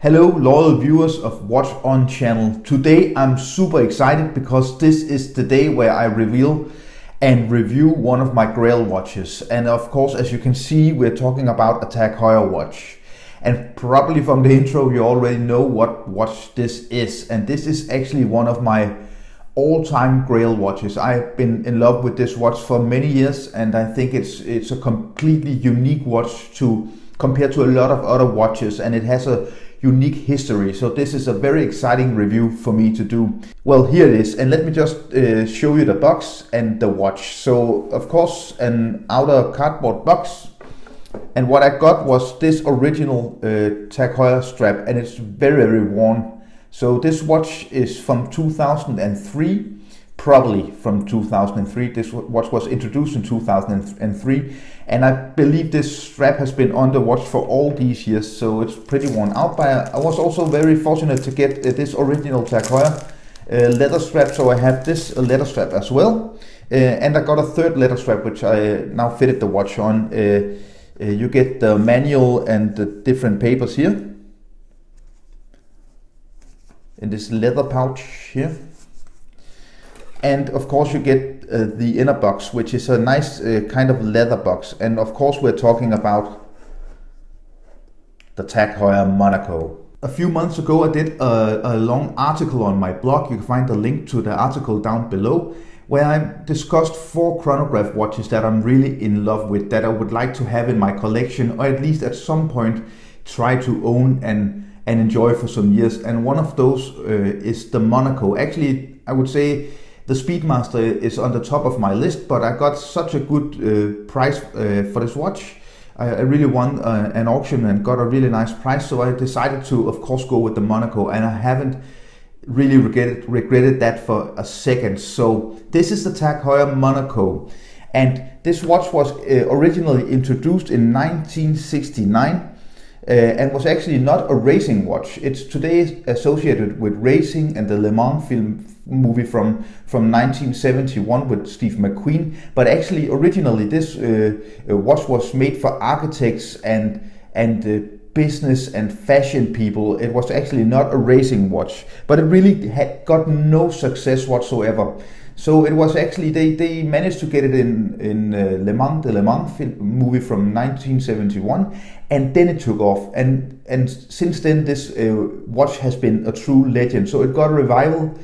Hello loyal viewers of Watch On channel. Today I'm super excited because this is the day where I reveal and review one of my Grail watches. And of course, as you can see, we're talking about a TAG Heuer watch. And probably from the intro you already know what watch this is. And this is actually one of my all-time Grail watches. I've been in love with this watch for many years, and I think it's a completely unique watch compared to a lot of other watches, and it has a unique history. So this is a very exciting review for me to do. Well, here it is, and let me just show you the box and the watch. So of course an outer cardboard box, and what I got was this original TAG Heuer strap, and it's very worn. So this watch is from 2003, probably from 2003. This watch was introduced in 2003, and I believe this strap has been on the watch for all these years, so it's pretty worn out. But I was also very fortunate to get this original TAG Heuer leather strap, so I have this leather strap as well. And I got a third leather strap, which I now fitted the watch on. You get the manual and the different papers here in this leather pouch here. And of course you get the inner box, which is a nice kind of leather box. And of course we're talking about the TAG Heuer Monaco. A few months ago I did a long article on my blog. You can find the link to the article down below, where I discussed 4 chronograph watches that I'm really in love with, that I would like to have in my collection, or at least at some point try to own and enjoy for some years. And one of those is the Monaco. Actually, I would say the Speedmaster is on the top of my list, but I got such a good price for this watch. I really won an auction and got a really nice price, so I decided to, of course, go with the Monaco, and I haven't really regretted that for a second. So this is the TAG Heuer Monaco, and this watch was originally introduced in 1969. And was actually not a racing watch. It's today associated with racing and the Le Mans movie from 1971 with Steve McQueen. But actually, originally this watch was made for architects and business and fashion people. It was actually not a racing watch, but it really had got no success whatsoever. So it was actually, they managed to get it in Le Mans, the Le Mans movie from 1971, and then it took off. And since then this watch has been a true legend. So it got a revival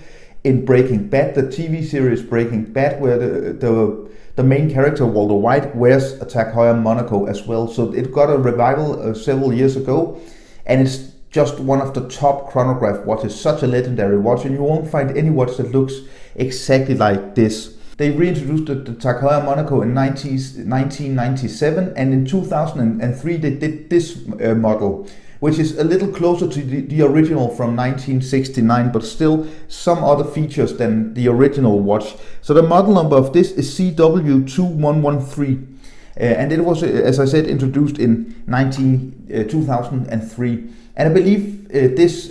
in Breaking Bad, the TV series Breaking Bad, where the main character Walter White wears a TAG Heuer Monaco as well. So it got a revival several years ago, and it's just one of the top chronograph watches, such a legendary watch, and you won't find any watch that looks exactly like this. They reintroduced the TAG Heuer Monaco in 1997, and in 2003 they did this model, which is a little closer to the original from 1969, but still some other features than the original watch. So the model number of this is CW2113, and it was, as I said, introduced in 2003. And I believe this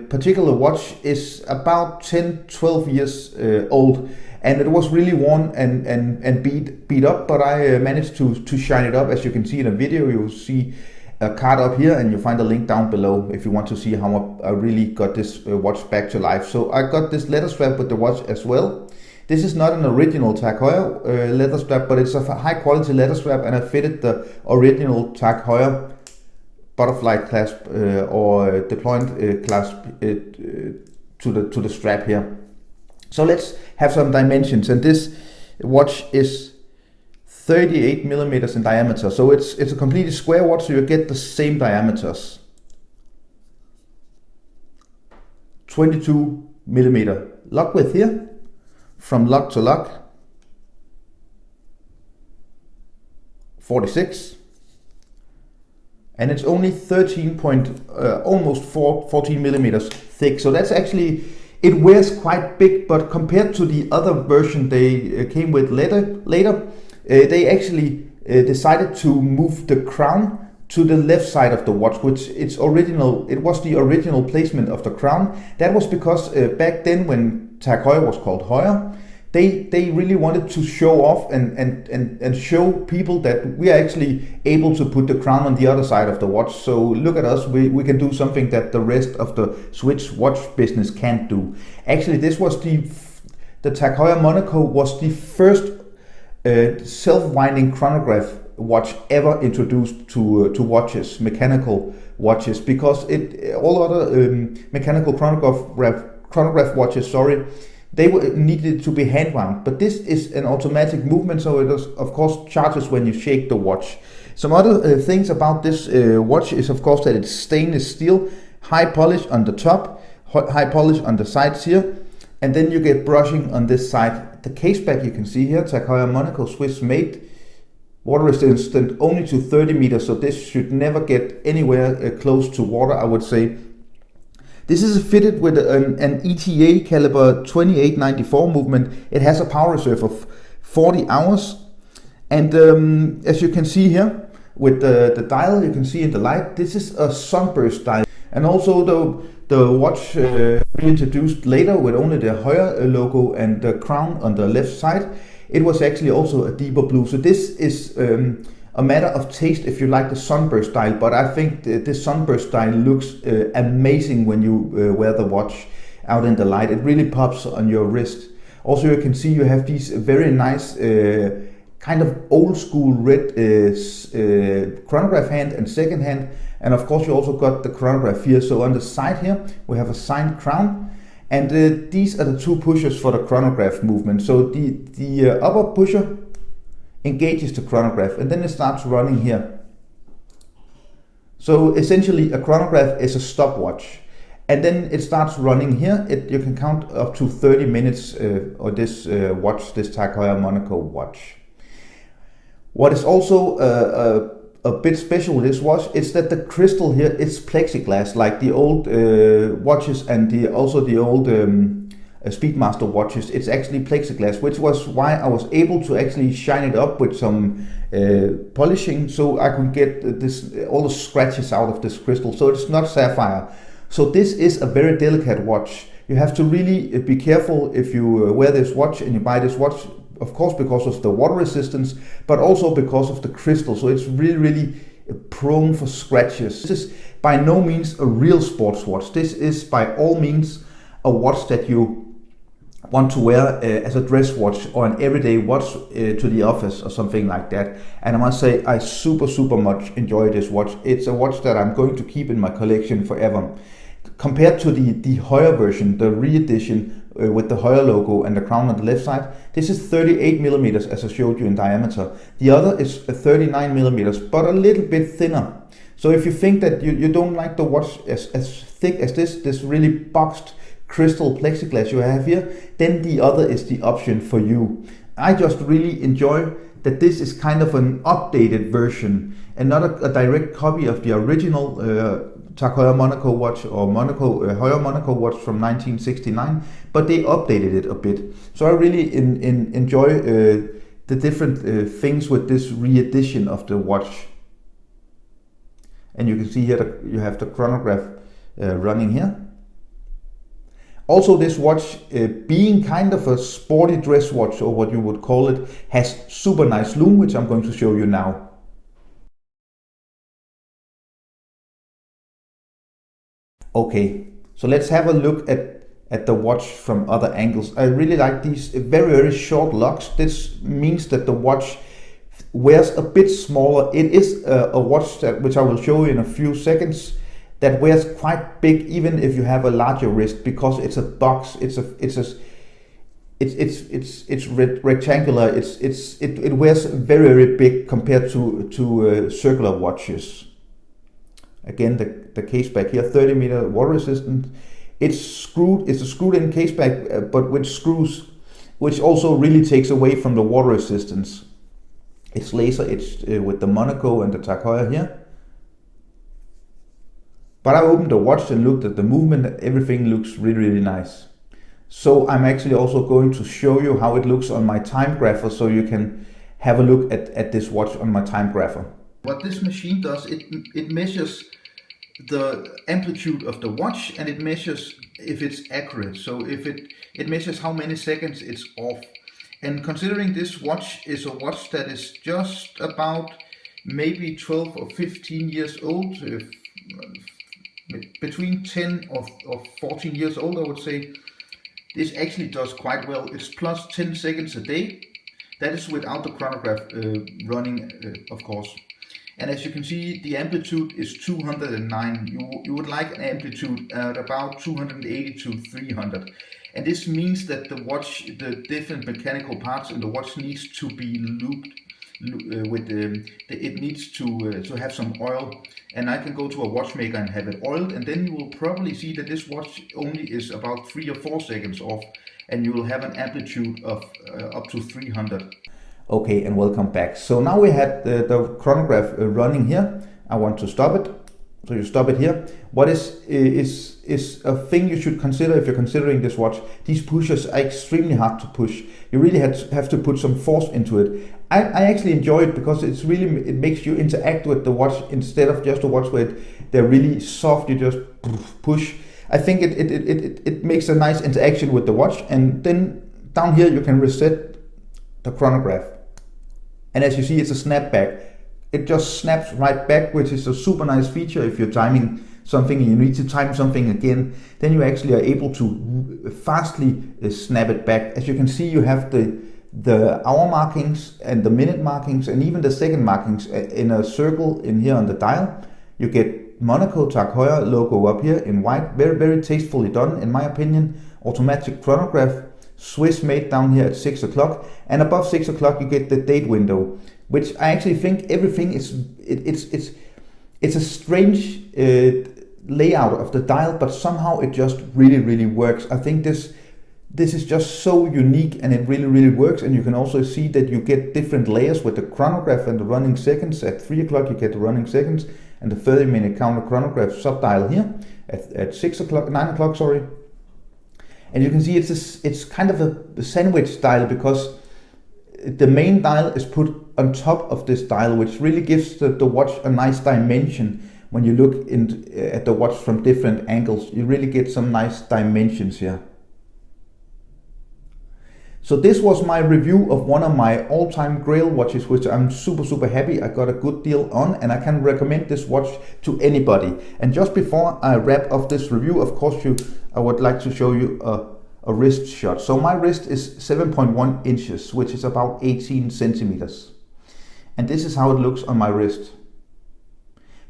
particular watch is about 10-12 years old, and it was really worn and beat up, but I managed to shine it up. As you can see in the video, you'll see a card up here, and you'll find a link down below if you want to see how I really got this watch back to life. So I got this leather strap with the watch as well. This is not an original TAG Heuer leather strap, but it's a high quality leather strap, and I fitted the original TAG Heuer butterfly clasp or deployed clasp to the strap here. So let's have some dimensions, and this watch is 38 millimeters in diameter. So it's a completely square watch, so you get the same diameters. 22 millimeter lock width here, from lock to lock. 46. And it's only 14 millimeters thick. So that's actually, it wears quite big, but compared to the other version they came with later, they actually decided to move the crown to the left side of the watch, which it was the original placement of the crown. That was because back then, when TAG Heuer was called Heuer, they really wanted to show off and show people that we are actually able to put the crown on the other side of the watch. So look at us, we can do something that the rest of the Swiss watch business can't do. Actually, this was the TAG Heuer Monaco was the first self-winding chronograph watch ever introduced to watches, mechanical watches, because all other mechanical chronograph watches, they needed to be hand wound, but this is an automatic movement, so it is, of course, charges when you shake the watch. Some other things about this watch is, of course, that it's stainless steel, high polish on the top, high polish on the sides here, and then you get brushing on this side. The case back you can see here, TAG Heuer Monaco, Swiss made, water resistant only to 30 meters, so this should never get anywhere close to water, I would say. This is fitted with an ETA caliber 2894 movement. It has a power reserve of 40 hours. And as you can see here, with the dial, you can see in the light, this is a sunburst dial. And also the watch reintroduced later with only the Heuer logo and the crown on the left side, it was actually also a deeper blue. So this is a matter of taste if you like the sunburst style, but I think this sunburst style looks amazing when you wear the watch out in the light. It really pops on your wrist. Also, you can see you have these very nice kind of old school red chronograph hand and second hand, and of course you also got the chronograph here. So on the side here we have a signed crown, and these are the two pushers for the chronograph movement. So the upper pusher engages the chronograph, and then it starts running here. So essentially a chronograph is a stopwatch, and then it starts running here. You can count up to 30 minutes on this watch, this TAG Heuer Monaco watch. What is also a bit special with this watch is that the crystal here is plexiglass, like the old watches and also the old Speedmaster watches. It's actually plexiglass, which was why I was able to actually shine it up with some polishing, so I could get all the scratches out of this crystal. So it's not sapphire. So this is a very delicate watch. You have to really be careful if you wear this watch and you buy this watch, of course, because of the water resistance, but also because of the crystal. So it's really prone for scratches. This is by no means a real sports watch. This is by all means a watch that you want to wear as a dress watch or an everyday watch to the office or something like that. And I must say, I super much enjoy this watch. It's a watch that I'm going to keep in my collection forever. Compared to the Heuer version, the re-edition with the Heuer logo and the crown on the left side, this is 38 millimeters as I showed you in diameter. The other is 39 millimeters, but a little bit thinner. So if you think that you don't like the watch as thick as this really boxed crystal plexiglass you have here, then the other is the option for you. I just really enjoy that this is kind of an updated version and not a direct copy of the original TAG Heuer Monaco watch or Heuer Monaco watch from 1969, but they updated it a bit. So I really enjoy the different things with this re-edition of the watch. And you can see here that you have the chronograph running here. Also, this watch, being kind of a sporty dress watch, or what you would call it, has super nice lume, which I'm going to show you now. Okay, so let's have a look at the watch from other angles. I really like these very short locks. This means that the watch wears a bit smaller. It is a watch which I will show you in a few seconds, that wears quite big even if you have a larger wrist, because it's a box. It's rectangular. It wears very big compared to circular watches. Again, the case back here, 30 meter water resistant. It's a screwed in case back, but with screws, which also really takes away from the water resistance. It's laser etched with the Monaco and the TAG Heuer here. But I opened the watch and looked at the movement, and everything looks really nice. So I'm actually also going to show you how it looks on my time grapher, so you can have a look at this watch on my time grapher. What this machine does, it measures the amplitude of the watch, and it measures if it's accurate. So if it measures how many seconds it's off. And considering this watch is a watch that is just about maybe 12 or 15 years old, between 10 or 14 years old, I would say, this actually does quite well. It's plus 10 seconds a day. That is without the chronograph running, of course. And as you can see, the amplitude is 209. You would like an amplitude at about 280 to 300. And this means that the watch, the different mechanical parts in the watch needs to be looped with it needs to have some oil. And I can go to a watchmaker and have it oiled, and then you will probably see that this watch only is about 3 or 4 seconds off, and you will have an amplitude of up to 300. Okay, and welcome back. So now we had the chronograph running here. I want to stop it. So you stop it here. What is a thing you should consider if you're considering this watch? These pushers are extremely hard to push. You really have to put some force into it. I actually enjoy it because it makes you interact with the watch instead of just a watch where they're really soft. You just push. I think it makes a nice interaction with the watch. And then down here you can reset the chronograph. And as you see, it's a snapback. It just snaps right back, which is a super nice feature if you're timing something and you need to time something again. Then you actually are able to fastly snap it back. As you can see, you have the hour markings and the minute markings and even the second markings in a circle in here on the dial. You get Monaco TAG Heuer logo up here in white. Very, very tastefully done, in my opinion. Automatic chronograph. Swiss made down here at 6 o'clock, and above 6 o'clock you get the date window, which I actually think everything is it's a strange layout of the dial, but somehow it just really works. I think this is just so unique, and it really works. And you can also see that you get different layers with the chronograph and the running seconds. At 3 o'clock you get the running seconds and the 30-minute counter chronograph sub-dial here at 6 o'clock, 9 o'clock, sorry. And you can see it's kind of a sandwich dial, because the main dial is put on top of this dial, which really gives the watch a nice dimension. When you look at the watch from different angles, you really get some nice dimensions here. So this was my review of one of my all-time grail watches, which I'm super happy I got a good deal on, and I can recommend this watch to anybody. And just before I wrap up this review, of course, I would like to show you a wrist shot. So my wrist is 7.1 inches, which is about 18 centimeters. And this is how it looks on my wrist.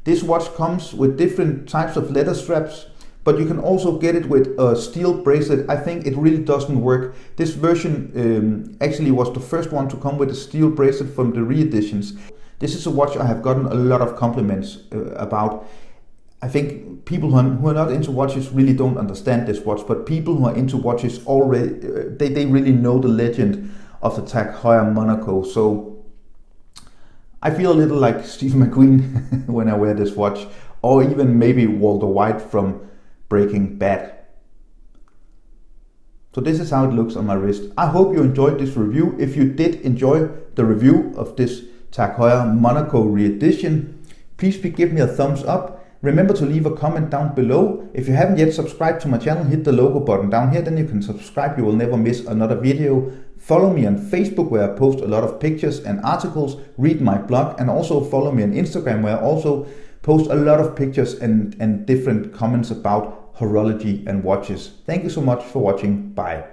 This watch comes with different types of leather straps, but you can also get it with a steel bracelet. I think it really doesn't work. This version actually was the first one to come with a steel bracelet from the re-editions. This is a watch I have gotten a lot of compliments about. I think people who are not into watches really don't understand this watch, but people who are into watches already, they really know the legend of the TAG Heuer Monaco. So I feel a little like Steve McQueen when I wear this watch, or even maybe Walter White from Breaking Bad. So this is how it looks on my wrist. I hope you enjoyed this review. If you did enjoy the review of this TAG Heuer Monaco re-edition, please give me a thumbs up. Remember to leave a comment down below. If you haven't yet subscribed to my channel, hit the logo button down here, then you can subscribe. You will never miss another video. Follow me on Facebook, where I post a lot of pictures and articles. Read my blog, and also follow me on Instagram, where I also post a lot of pictures and different comments about horology and watches. Thank you so much for watching. Bye.